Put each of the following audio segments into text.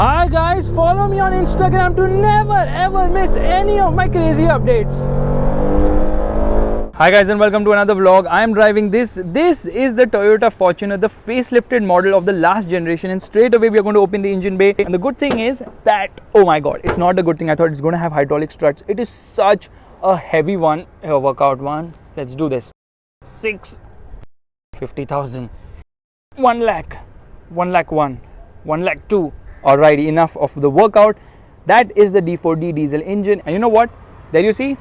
Hi guys, follow me on Instagram to never ever miss any of my crazy updates. Hi guys and welcome to another vlog. I am driving this. This is the Toyota Fortuner, the facelifted model of the last generation, and straight away we are going to open the engine bay. And the good thing is that, oh my god, it's not the good thing. I thought it's going to have hydraulic struts. It is such a heavy one. Here, workout one. Let's do this. 50,000, 1 lakh, 1 lakh 1, 1 lakh 2. Alrighty, enough of the workout. That is the D4D diesel engine, and you know what? There you see,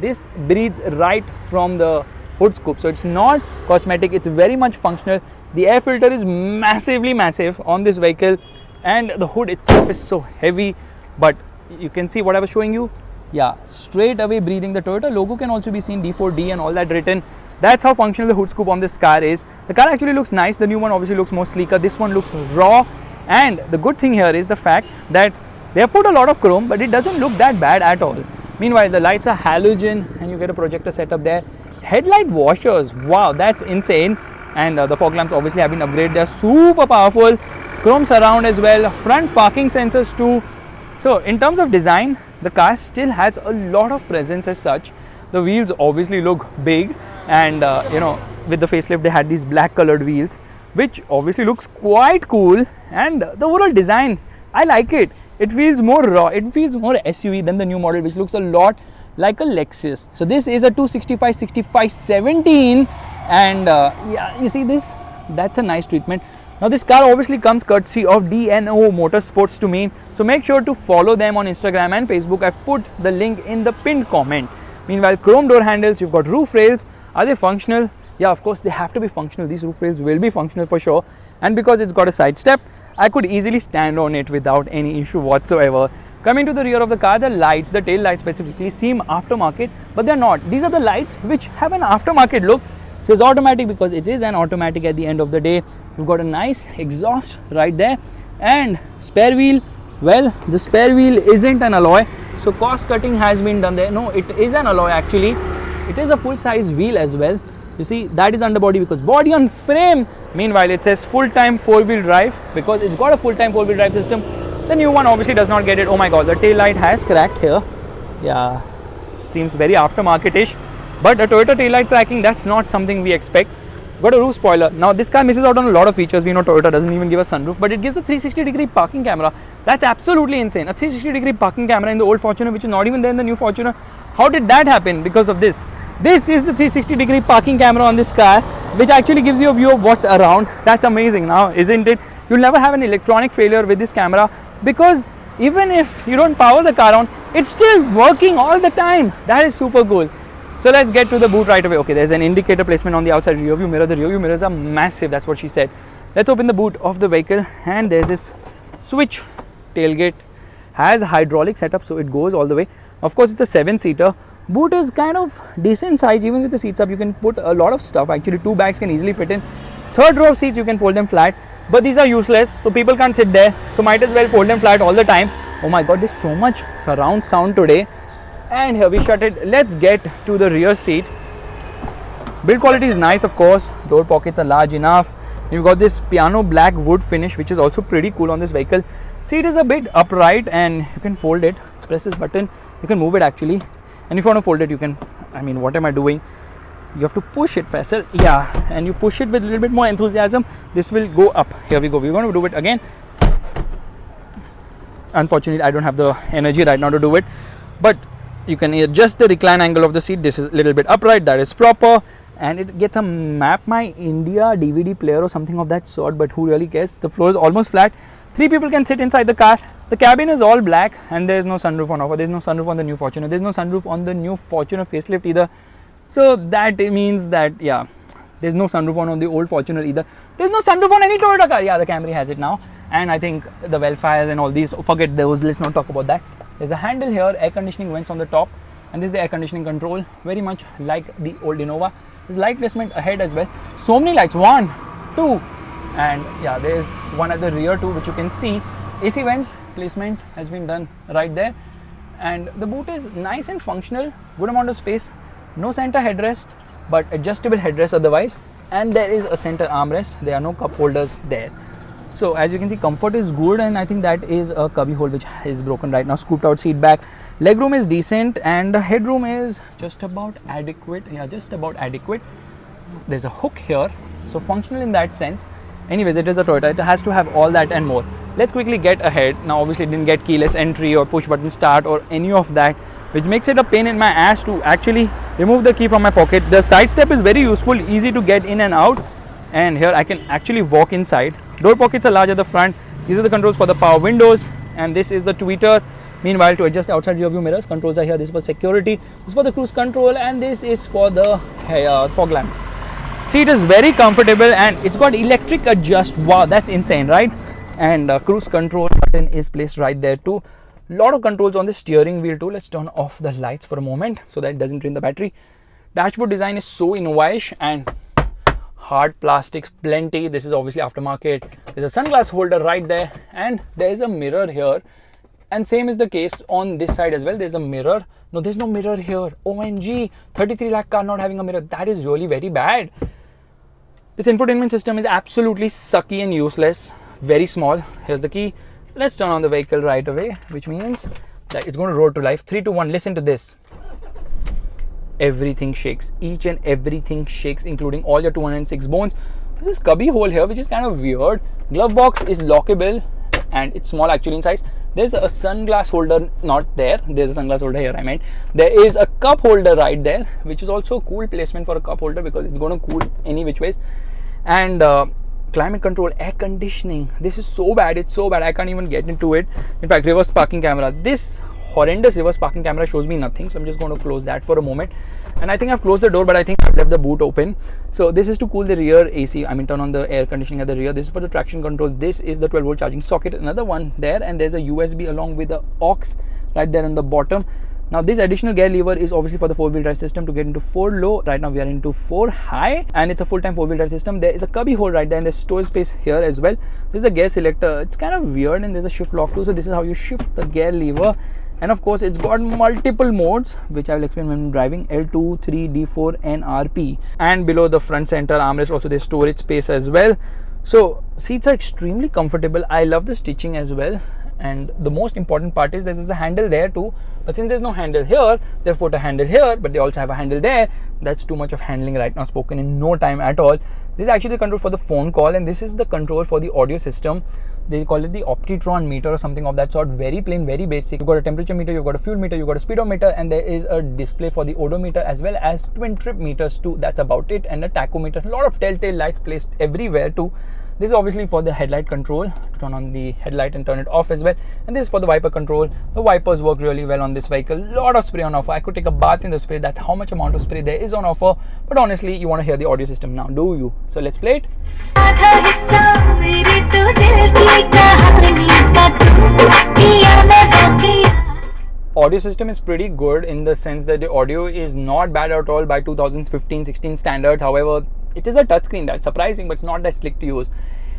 this breathes right from the hood scoop, so it's not cosmetic, it's very much functional. The air filter is massive on this vehicle, and the hood itself is so heavy, but you can see what I was showing you. Yeah, straight away breathing. The Toyota logo can also be seen, D4D and all that written. That's how functional the hood scoop on this car is. The car actually looks nice. The new one obviously looks more sleeker. This one looks raw. And the good thing here is the fact that they have put a lot of chrome, but it doesn't look that bad at all. Meanwhile, the lights are halogen and you get a projector setup there. Headlight washers, wow, that's insane. And the fog lamps obviously have been upgraded. They're super powerful. Chrome surround as well. Front parking sensors too. So in terms of design, the car still has a lot of presence as such. The wheels obviously look big, and you know, with the facelift they had these black colored wheels, which obviously looks quite cool. And the overall design, I like it. It feels more raw, it feels more SUV than the new model, which looks a lot like a Lexus. So this is a 265/65/17, and yeah, you see this, that's a nice treatment. Now this car obviously comes courtesy of DNO Motorsports to me, so make sure to follow them on Instagram and Facebook. I've put the link in the pinned comment. Meanwhile, chrome door handles, you've got roof rails. Are they functional? Yeah, of course they have to be functional. These roof rails will be functional for sure, and because it's got a side step, I could easily stand on it without any issue whatsoever. Coming to the rear of the car, the lights, the tail lights specifically, seem aftermarket, but they're not. These are the lights which have an aftermarket look. It says automatic because it is an automatic at the end of the day. You've got a nice exhaust right there, and spare wheel, well, the spare wheel isn't an alloy, so cost cutting has been done there. No, it is an alloy actually. It is a full size wheel as well. You see, that is underbody because body on frame. Meanwhile, it says full-time four-wheel drive because it's got a full-time four-wheel drive system. The new one obviously does not get it. Oh my god, the tail light has cracked here. Yeah, seems very aftermarket-ish. But a Toyota tail light cracking, that's not something we expect. Got a roof spoiler. Now this car misses out on a lot of features. We know Toyota doesn't even give a sunroof, but it gives a 360-degree parking camera. That's absolutely insane. A 360-degree parking camera in the old Fortuner, which is not even there in the new Fortuner. How did that happen? Because of this. This is the 360-degree parking camera on this car, which actually gives you a view of what's around. That's amazing now, isn't it? You'll never have an electronic failure with this camera, because even if you don't power the car on, it's still working all the time. That is super cool. So let's get to the boot right away. Okay, there's an indicator placement on the outside rear view mirror. The rear view mirrors are massive, that's what she said. Let's open the boot of the vehicle, and there's this switch. Tailgate has a hydraulic setup, so it goes all the way. Of course, it's a 7-seater. Boot is kind of decent size. Even with the seats up, you can put a lot of stuff. Actually, 2 bags can easily fit in. Third row of seats, you can fold them flat, but these are useless, so people can't sit there, so might as well fold them flat all the time. Oh my god, there's so much surround sound today. And here we shut it. Let's get to the rear seat. Build quality is nice, of course. Door pockets are large enough. You've got this piano black wood finish, which is also pretty cool on this vehicle. Seat is a bit upright and you can fold it. Press this button, you can move it actually. And if you want to fold it, you can. I mean, what am I doing? You have to push it, Faisal. Yeah, and you push it with a little bit more enthusiasm. This will go up. Here we go. We're going to do it again. Unfortunately, I don't have the energy right now to do it. But you can adjust the recline angle of the seat. This is a little bit upright. That is proper. And it gets a Map My India DVD player or something of that sort. But who really cares? The floor is almost flat. 3 people can sit inside the car. The cabin is all black, and there is no sunroof on offer. There is no sunroof on the new Fortuner. There is no sunroof on the new Fortuner facelift either. So that means that, yeah, there is no sunroof on the old Fortuner either. There is no sunroof on any Toyota car. Yeah, the Camry has it now. And I think the Velfire and all these, forget those. Let's not talk about that. There's a handle here, air conditioning vents on the top. And this is the air conditioning control. Very much like the old Innova. There's light placement ahead as well. So many lights. 1, 2. And yeah, there's one at the rear too, which you can see. AC vents placement has been done right there, and the boot is nice and functional. Good amount of space. No center headrest, but adjustable headrest otherwise, and there is a center armrest. There are no cup holders there. So as you can see, comfort is good, and I think that is a cubby hole which is broken right now. Scooped out seat back, legroom is decent, and the headroom is just about adequate. Yeah, just about adequate. There's a hook here, so functional in that sense. Anyways, it is a Toyota, it has to have all that and more. Let's quickly get ahead. Now obviously it didn't get keyless entry or push button start or any of that, which makes it a pain in my ass to actually remove the key from my pocket. The side step is very useful, easy to get in and out, and here I can actually walk inside. Door pockets are large at the front. These are the controls for the power windows, and this is the tweeter. Meanwhile, to adjust outside rear view mirrors, controls are here. This is for security, this is for the cruise control, and this is for the fog lamp. Seat is very comfortable, and it's got electric adjust. Wow, that's insane, right? And cruise control button is placed right there too. Lot of controls on the steering wheel too. Let's turn off the lights for a moment so that it doesn't drain the battery. Dashboard design is so innovative, and hard plastics plenty. This is obviously aftermarket. There's a sunglass holder right there, and there is a mirror here, and same is the case on this side as well. There's a mirror. No, there's no mirror here. OMG, 33 lakh car not having a mirror. That is really very bad. This infotainment system is absolutely sucky and useless. Very small. Here's the key. Let's turn on the vehicle right away, which means that it's going to roar to life. 3, 2, 1. Listen to this. Everything shakes. Each and everything shakes, including all your 206 bones. This is cubby hole here, which is kind of weird. Glove box is lockable, and it's small actually in size. There's a sunglass holder not there. There's a sunglass holder here, I meant. There is a cup holder right there, which is also cool placement for a cup holder because it's going to cool any which ways. And climate control, air conditioning. This is so bad. It's so bad. I can't even get into it. In fact, reverse parking camera. This horrendous reverse parking camera shows me nothing, so I'm just going to close that for a moment. And I think I've closed the door, but I think I've left the boot open. So this is to cool the rear AC. I mean, turn on the air conditioning at the rear. This is for the traction control. This is the 12 volt charging socket. Another one there, and there's a USB along with the aux right there on the bottom. Now this additional gear lever is obviously for the 4-wheel drive system to get into 4 low. Right now we are into 4 high, and it's a full-time 4-wheel drive system. There is a cubby hole right there, and there's storage space here as well. This is a gear selector. It's kind of weird, and there's a shift lock too. So this is how you shift the gear lever. And of course it's got multiple modes, which I will explain when I'm driving. L2, 3, D4 and RP. And below the front center armrest also there's storage space as well. So seats are extremely comfortable. I love the stitching as well. And the most important part is there's a handle there too, but since there's no handle here, they've put a handle here, but they also have a handle there. That's too much of handling right now, spoken in no time at all. This is actually the control for the phone call, and this is the control for the audio system. They call it the Optitron meter or something of that sort. Very plain, very basic. You've got a temperature meter, you've got a fuel meter, you've got a speedometer, and there is a display for the odometer as well as twin trip meters too. That's about it. And a tachometer. A lot of telltale lights placed everywhere too. This is obviously for the headlight control, to turn on the headlight and turn it off as well. And this is for the wiper control. The wipers work really well on this vehicle. Lot of spray on offer. I could take a bath in the spray. That's how much amount of spray there is on offer. But honestly, you want to hear the audio system now, do you? So let's play it. Audio system is pretty good in the sense that the audio is not bad at all by 2015-16 standards. However, it is a touchscreen. That's surprising, but it's not that slick to use.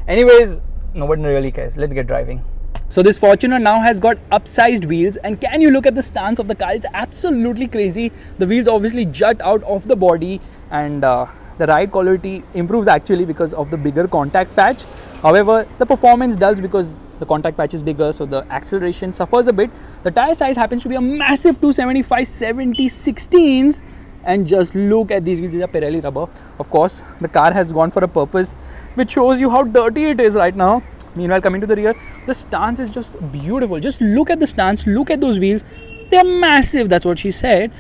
Anyways, nobody really cares. Let's get driving. So this Fortuner now has got upsized wheels, and can you look at the stance of the car? It's absolutely crazy. The wheels obviously jut out of the body, and the ride quality improves actually because of the bigger contact patch. However, the performance dulls because the contact patch is bigger, so the acceleration suffers a bit. The tire size happens to be a massive 275/70/16s, and just look at these wheels. These are Pirelli rubber. Of course, the car has gone for a purpose, which shows you how dirty it is right now. Meanwhile, coming to the rear, the stance is just beautiful. Just look at the stance, look at those wheels. They're massive, that's what she said,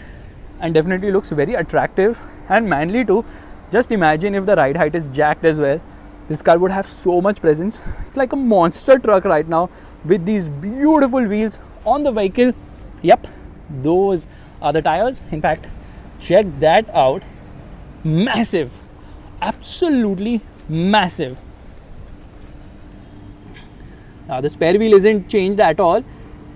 and definitely looks very attractive and manly too. Just imagine if the ride height is jacked as well. This car would have so much presence. It's like a monster truck right now with these beautiful wheels on the vehicle. Yep, those are the tires. In fact, check that out. Massive, absolutely massive. Now the spare wheel isn't changed at all.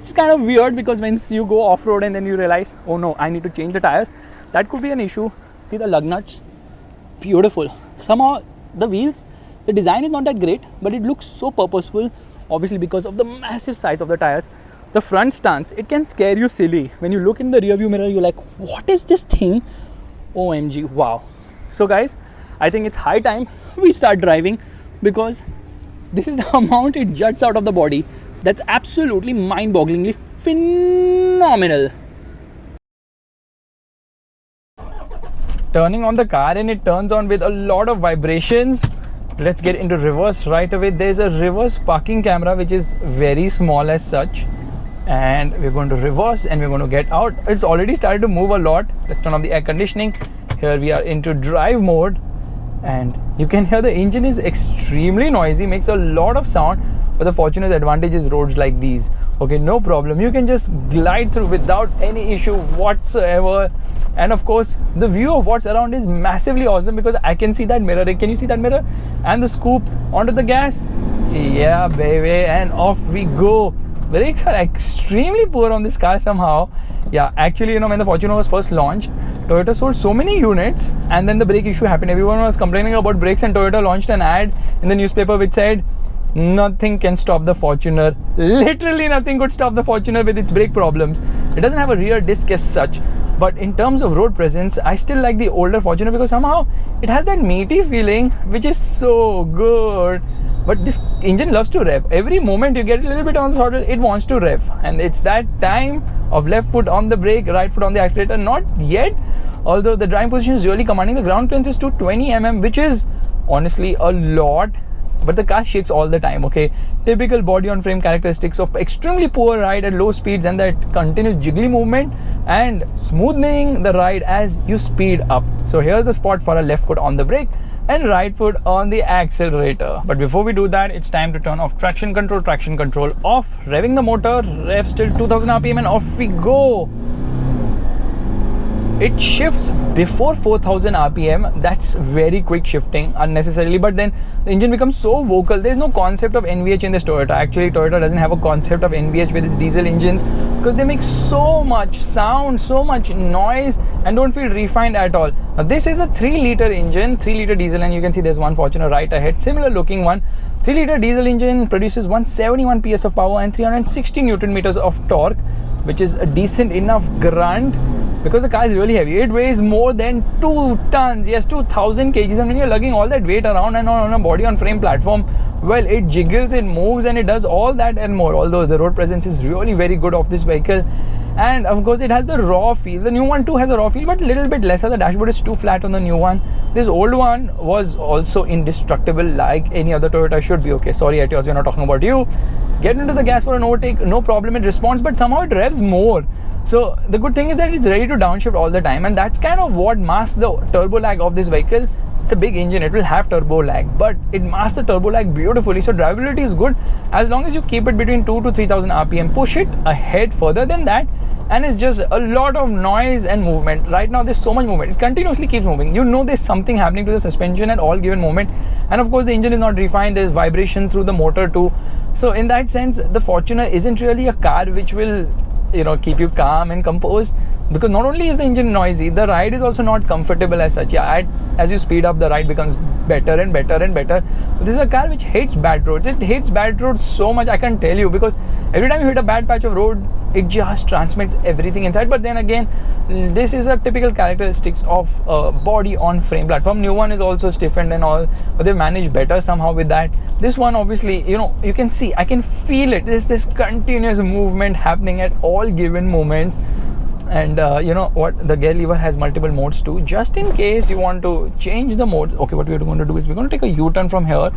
It's kind of weird because once you go off-road and then you realize, oh no, I need to change the tires, that could be an issue. See the lug nuts, beautiful. Somehow the wheels, the design is not that great, but it looks so purposeful, obviously because of the massive size of the tires. The front stance, it can scare you silly. When you look in the rear view mirror, you're like, what is this thing? OMG, wow. So guys, I think it's high time we start driving because this is the amount it juts out of the body. That's absolutely mind-bogglingly phenomenal. Turning on the car, and it turns on with a lot of vibrations. Let's get into reverse right away. There's a reverse parking camera which is very small as such, and we're going to reverse and we're going to get out. It's already started to move a lot. Let's turn on the air conditioning. Here we are into drive mode, and you can hear the engine is extremely noisy, makes a lot of sound. But the Fortuner's advantage is roads like these. Okay, no problem. You can just glide through without any issue whatsoever. And of course, the view of what's around is massively awesome because I can see that mirror. Can you see that mirror? And the scoop onto the gas. Yeah, baby. And off we go. Brakes are extremely poor on this car somehow. Yeah, actually, when the Fortuner was first launched, Toyota sold so many units and then the brake issue happened. Everyone was complaining about brakes, and Toyota launched an ad in the newspaper which said, nothing can stop the Fortuner. Literally nothing could stop the Fortuner with its brake problems. It doesn't have a rear disc as such. But in terms of road presence, I still like the older Fortuner because somehow it has that meaty feeling which is so good. But this engine loves to rev. Every moment you get a little bit on the throttle, it wants to rev. And it's that time of left foot on the brake, right foot on the accelerator. Not yet. Although the driving position is really commanding. The ground clearance is 220 mm, which is honestly a lot. But the car shakes all the time, okay? Typical body on frame characteristics of extremely poor ride at low speeds and that continuous jiggly movement and smoothing the ride as you speed up. So here's the spot for a left foot on the brake and right foot on the accelerator. But before we do that, it's time to turn off traction control off, revving the motor, rev still 2000 RPM and off we go. It shifts before 4000 RPM. That's very quick shifting unnecessarily, but then the engine becomes so vocal. There's no concept of NVH in this Toyota. Actually, Toyota doesn't have a concept of NVH with its diesel engines because they make so much sound, so much noise and don't feel refined at all. Now this is a 3-liter engine, 3-liter diesel, and you can see there's one Fortuner right ahead, similar looking one. 3-liter diesel engine produces 171 PS of power and 360 Newton meters of torque, which is a decent enough grunt because the car is really heavy. It weighs more than 2 tons, yes, 2000 kgs, and when you're lugging all that weight around and on a body on frame platform, well, it jiggles, it moves, and it does all that and more. Although the road presence is really very good of this vehicle, and of course it has the raw feel. The new one too has a raw feel, but a little bit lesser. The dashboard is too flat on the new one. This old one was also indestructible like any other Toyota should be. Okay, sorry Etios, we're not talking about you. Get into the gas for an overtake, no problem, it responds, but somehow it revs more. So the good thing is that it's ready to downshift all the time, and that's kind of what masks the turbo lag of this vehicle. It's a big engine, it will have turbo lag, but it masks the turbo lag beautifully. So drivability is good as long as you keep it between 2 to 3000 RPM. Push it ahead further than that and it's just a lot of noise and movement. Right now there's so much movement, it continuously keeps moving. You know there's something happening to the suspension at all given moment, and of course the engine is not refined. There's vibration through the motor too. So in that sense, the Fortuner isn't really a car which will keep you calm and composed, because not only is the engine noisy, the ride is also not comfortable as such. As you speed up, the ride becomes better and better and better. This is a car which hates bad roads. It hates bad roads so much, I can tell you, because every time you hit a bad patch of road, it just transmits everything inside. But then again, this is a typical characteristics of a body on frame platform. New one is also stiffened and all, but they've managed better somehow with that. This one, obviously, you can see, I can feel it. There's this continuous movement happening at all given moments. And the gear lever has multiple modes too, just in case you want to change the modes. Okay, what we're going to do is we're going to take a U-turn from here.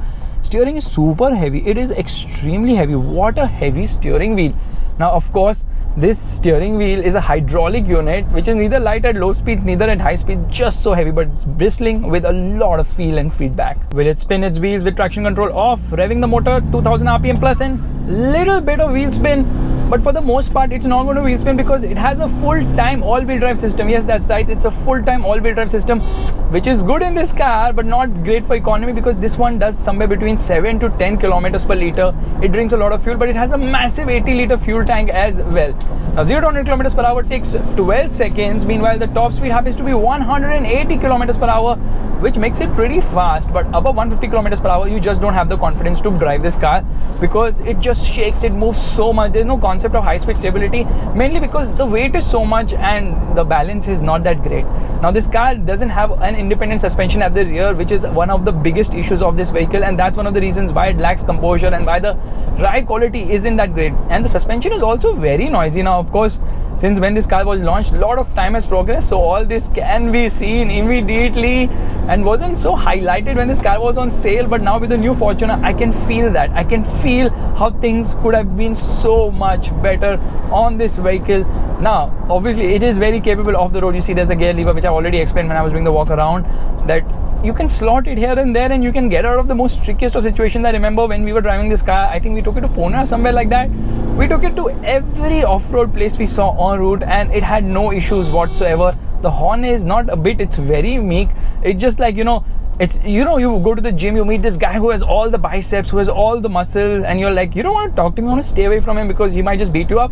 Steering is super heavy. It is extremely heavy. What a heavy steering wheel. Now, of course, this steering wheel is a hydraulic unit, which is neither light at low speeds, neither at high speeds, just so heavy, but it's bristling with a lot of feel and feedback. Will it spin its wheels with traction control off, revving the motor 2000 RPM plus and little bit of wheel spin? But for the most part, it's not going to wheel spin because it has a full-time all-wheel drive system. Yes, that's right. It's a full-time all-wheel drive system, which is good in this car, but not great for economy, because this one does somewhere between 7 to 10 kilometers per liter. It drinks a lot of fuel, but it has a massive 80-liter fuel tank as well. Now, 0 to 100 kilometers per hour takes 12 seconds. Meanwhile, the top speed happens to be 180 kilometers per hour, which makes it pretty fast. But above 150 kilometers per hour, you just don't have the confidence to drive this car because it just shakes, it moves so much. There's no concept of high speed stability, mainly because the weight is so much and the balance is not that great. Now this car doesn't have an independent suspension at the rear, which is one of the biggest issues of this vehicle, and that's one of the reasons why it lacks composure and why the ride quality isn't that great. And the suspension is also very noisy. Now of course, since when this car was launched, a lot of time has progressed, so all this can be seen immediately and wasn't so highlighted when this car was on sale. But now with the new Fortuner, I can feel that. I can feel how things could have been so much better on this vehicle. Now obviously it is very capable off the road. You see there's a gear lever, which I already explained when I was doing the walk around, that you can slot it here and there and you can get out of the most trickiest of situations. I remember when we were driving this car, I think we took it to Pune or somewhere like that. We took it to every off-road place we saw en route and it had no issues whatsoever. The horn is not a bit, it's very meek. It's just like, it's, you go to the gym, you meet this guy who has all the biceps, who has all the muscle, and you're like, you don't want to talk to him, you want to stay away from him because he might just beat you up.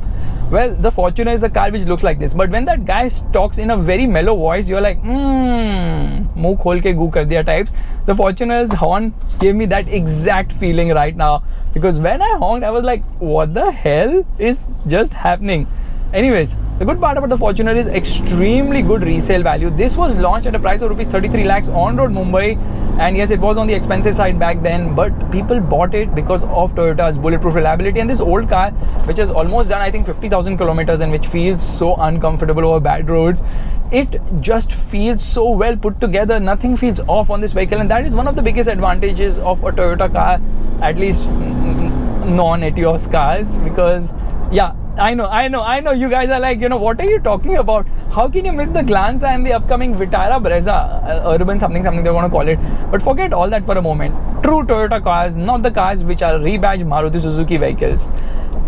Well, the Fortuner is a car which looks like this. But when that guy talks in a very mellow voice, you're like, muh khol ke goo kar diya types. The Fortuner's horn gave me that exact feeling right now. Because when I honked, I was like, what the hell is just happening? Anyways, the good part about the Fortuner is extremely good resale value. This was launched at a price of rupees 33 lakhs on road Mumbai, and yes, it was on the expensive side back then, but people bought it because of Toyota's bulletproof reliability. And this old car, which has almost done I think 50,000 kilometers and which feels so uncomfortable over bad roads, it just feels so well put together. Nothing feels off on this vehicle, and that is one of the biggest advantages of a Toyota car, at least non-Etios cars. Because yeah, I know you guys are like, what are you talking about? How can you miss the Glanza and the upcoming Vitara Brezza, urban something they want to call it? But forget all that for a moment. True Toyota cars, not the cars which are rebadged Maruti Suzuki vehicles.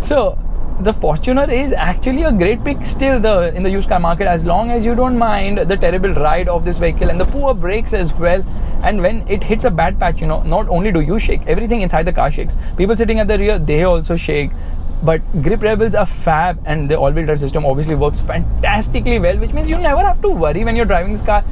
So the Fortuner is actually a great pick still in the used car market, as long as you don't mind the terrible ride of this vehicle and the poor brakes as well. And when it hits a bad patch, not only do you shake, everything inside the car shakes. People sitting at the rear, they also shake. But grip levels are fab, and the all-wheel drive system obviously works fantastically well, which means you never have to worry when you're driving this car.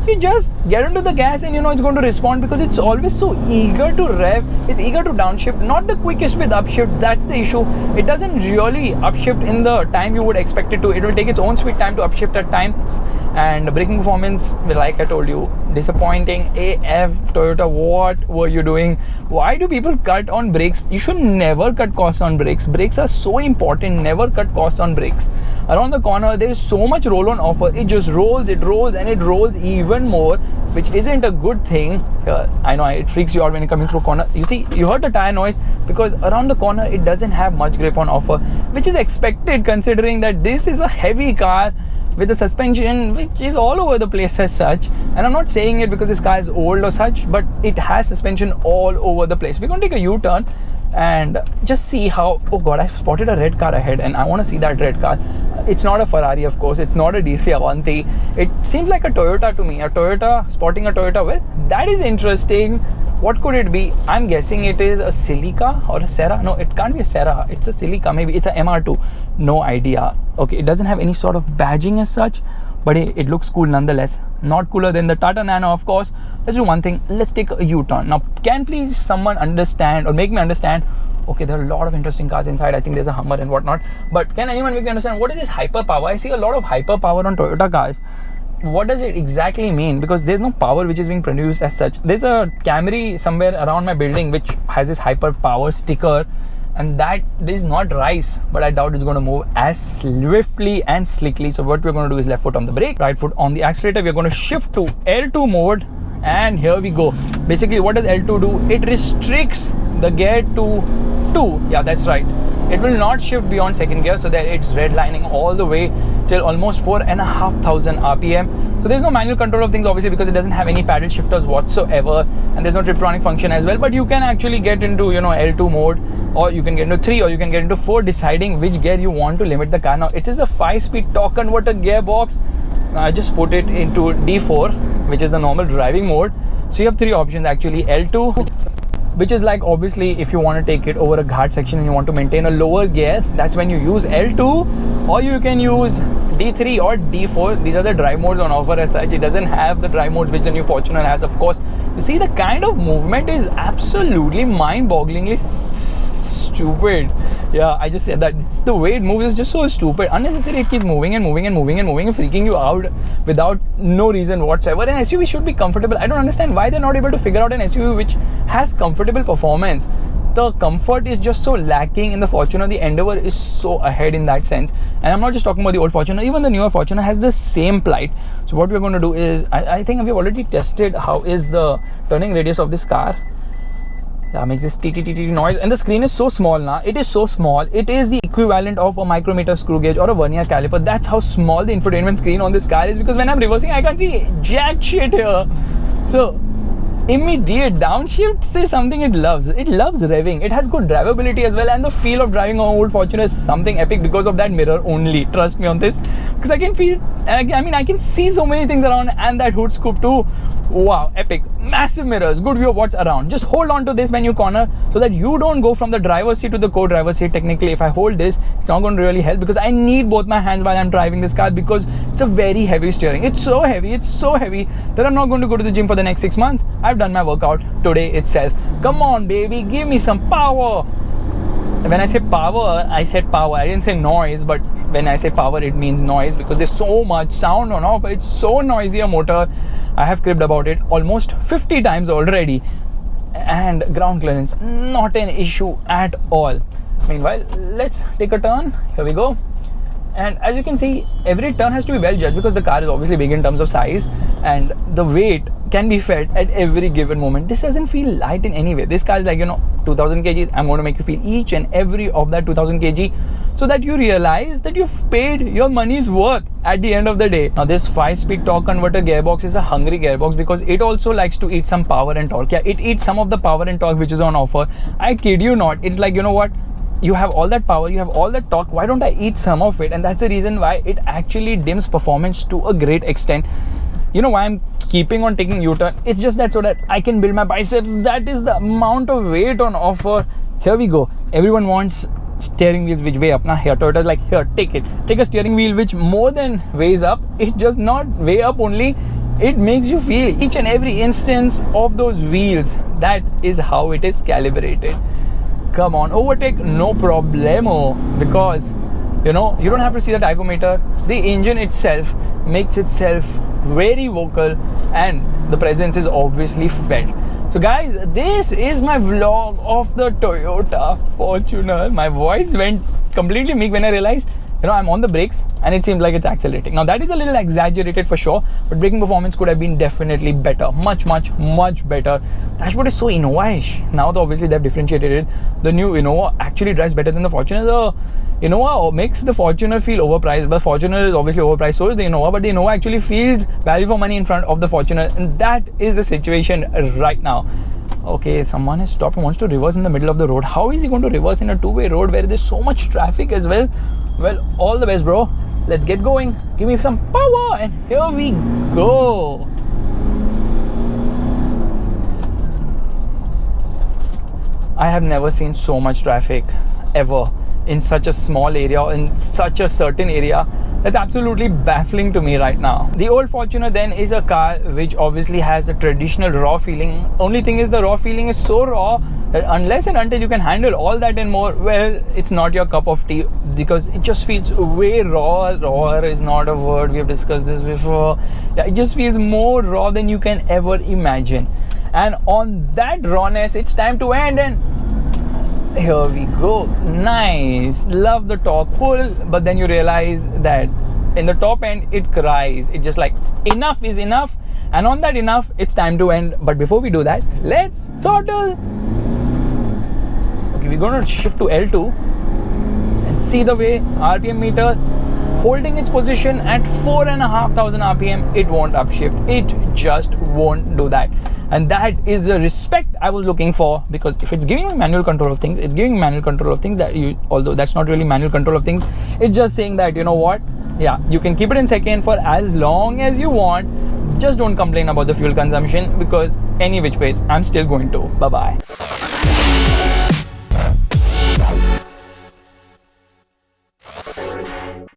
You just get into the gas and it's going to respond, because it's always so eager to rev. It's eager to downshift, not the quickest with upshifts. That's the issue. It doesn't really upshift in the time you would expect it to. It will take its own sweet time to upshift at times. And braking performance, like I told you, disappointing AF. Toyota, what were you doing? Why do people cut on brakes? You should never cut costs on brakes. Brakes are so important. Never cut costs on brakes. Around the corner, there is so much roll on offer. It just rolls, and it rolls even more, which isn't a good thing. I know it freaks you out when you're coming through a corner. You see, you heard the tire noise, because around the corner it doesn't have much grip on offer, which is expected considering that this is a heavy car with a suspension which is all over the place as such. And I'm not saying it because this car is old or such, but it has suspension all over the place. We're going to take a U-turn and just see how, oh god, I spotted a red car ahead and I want to see that red car. It's not a Ferrari, of course. It's not a DC Avanti. It seems like a Toyota to me. A Toyota, spotting a Toyota. Well, that is interesting. What could it be? I'm guessing it is a Celica or a Serra. No, it can't be a Serra. It's a Celica. Maybe it's a MR2. No idea. Okay, it doesn't have any sort of badging as such, but hey, it looks cool nonetheless. Not cooler than the Tata Nano, of course. Let's do one thing. Let's take a U-turn. Now, can please someone understand or make me understand? Okay, there are a lot of interesting cars inside. I think there's a Hummer and whatnot. But can anyone make me understand what is this hyper power? I see a lot of hyper power on Toyota cars. What does it exactly mean? Because there's no power which is being produced as such. There's a Camry somewhere around my building which has this hyper power sticker, and that is not RICE, but I doubt it's going to move as swiftly and slickly. So what we're going to do is left foot on the brake, right foot on the accelerator. We're going to shift to L2 mode, and here we go. Basically, what does L2 do? It restricts the gear to 2. Yeah, that's right. It will not shift beyond second gear, so that it's redlining all the way till almost 4,500 RPM. So there's no manual control of things, obviously, because it doesn't have any paddle shifters whatsoever, and there's no Tiptronic function as well. But you can actually get into L2 mode, or you can get into 3, or you can get into 4, deciding which gear you want to limit the car. Now it is a 5-speed torque converter gearbox. I just put it into D4, which is the normal driving mode. So you have 3 options actually: L2, which is like, obviously, if you want to take it over a ghat section and you want to maintain a lower gear, that's when you use L2, or you can use D3 or D4. These are the drive modes on offer as such. It doesn't have the drive modes which the new Fortuner has, of course. You see, the kind of movement is absolutely mind-bogglingly stupid. Yeah, I just said that. It's the way it moves is just so stupid. Unnecessary, it keeps moving and moving and moving and moving and freaking you out without no reason whatsoever. An SUV should be comfortable. I don't understand why they're not able to figure out an SUV which has comfortable performance. The comfort is just so lacking in the Fortuner. The Endeavour is so ahead in that sense. And I'm not just talking about the old Fortuner, even the newer Fortuner has the same plight. So what we're going to do is, I think we've already tested how is the turning radius of this car. Yeah, makes this TTTT noise, and the screen is so small now. It is so small. It is the equivalent of a micrometer screw gauge or a vernier caliper. That's how small the infotainment screen on this car is, because when I'm reversing, I can't see jack shit here. So immediate downshift is something it loves. It loves revving. It has good drivability as well, and the feel of driving on old Fortuner is something epic because of that mirror only. Trust me on this, because I can feel, I mean, I can see so many things around, and that hood scoop too. Wow, epic. Massive mirrors, good view of what's around. Just hold on to this when you corner so that you don't go from the driver's seat to the co-driver's seat. Technically, if I hold this, it's not going to really help, because I need both my hands while I'm driving this car, because it's a very heavy steering. It's so heavy that I'm not going to go to the gym for the next 6 months. I've done my workout today itself. Come on, baby, give me some power. When I say power, I said power. I didn't say noise, but when I say power, it means noise, because there's so much sound on offer. It's so noisy a motor. I have cribbed about it almost 50 times already. And ground clearance, not an issue at all. Meanwhile, let's take a turn. Here we go. And as you can see, every turn has to be well judged, because the car is obviously big in terms of size, and the weight can be felt at every given moment. This doesn't feel light in any way. This car is like, 2000 kgs. I'm going to make you feel each and every of that 2000 kg, so that you realize that you've paid your money's worth at the end of the day. Now, this 5-speed torque converter gearbox is a hungry gearbox, because it also likes to eat some power and torque. Yeah, it eats some of the power and torque which is on offer. I kid you not. It's like, you know what? You have all that power, you have all that torque, why don't I eat some of it? And that's the reason why it actually dims performance to a great extent. You know why I'm keeping on taking U-turn? It's just that so that I can build my biceps. That is the amount of weight on offer. Here we go. Everyone wants steering wheels which weigh up. Now here, Toyota's like, here, take it. Take a steering wheel which more than weighs up. It does not weigh up only. It makes you feel each and every instance of those wheels. That is how it is calibrated. Come on, overtake, no problemo, because you don't have to see the tachometer. The engine itself makes itself very vocal, and the presence is obviously felt. So guys, this is my vlog of the Toyota Fortuner. My voice went completely meek when I realized I'm on the brakes and it seems like it's accelerating. Now that is a little exaggerated for sure, but braking performance could have been definitely better, much better. Dashboard is so Innova-ish. Now obviously they've differentiated it. The new Innova actually drives better than the Fortuner. The Innova makes the Fortuner feel overpriced, but Fortuner is obviously overpriced, so is the Innova, but the Innova actually feels value for money in front of the Fortuner, and that is the situation right now. Okay, someone has stopped and wants to reverse in the middle of the road. How is he going to reverse in a two-way road where there's so much traffic as well? Well, all the best, bro. Let's get going. Give me some power, and here we go. I have never seen so much traffic ever in such a small area, in such a certain area. That's absolutely baffling to me right now. The old Fortuner then is a car which obviously has a traditional raw feeling. Only thing is, the raw feeling is so raw that unless and until you can handle all that and more, well, it's not your cup of tea, because it just feels way raw. Raw is not a word, we have discussed this before. Yeah, it just feels more raw than you can ever imagine. And on that rawness, it's time to end, and here we go. Nice. Love the torque pull, but then you realize that in the top end it cries. It's just like, enough is enough, and on that enough, it's time to end. But before we do that, let's throttle. Okay, we're going to shift to L2 and see the way RPM meter holding its position at 4,500 RPM. It won't upshift. It just won't do that. And that is the respect I was looking for, because if it's giving me manual control of things, it's giving manual control of things although that's not really manual control of things. It's just saying that, you know what, yeah, you can keep it in second for as long as you want. Just don't complain about the fuel consumption, because any which ways, I'm still going to. Bye-bye.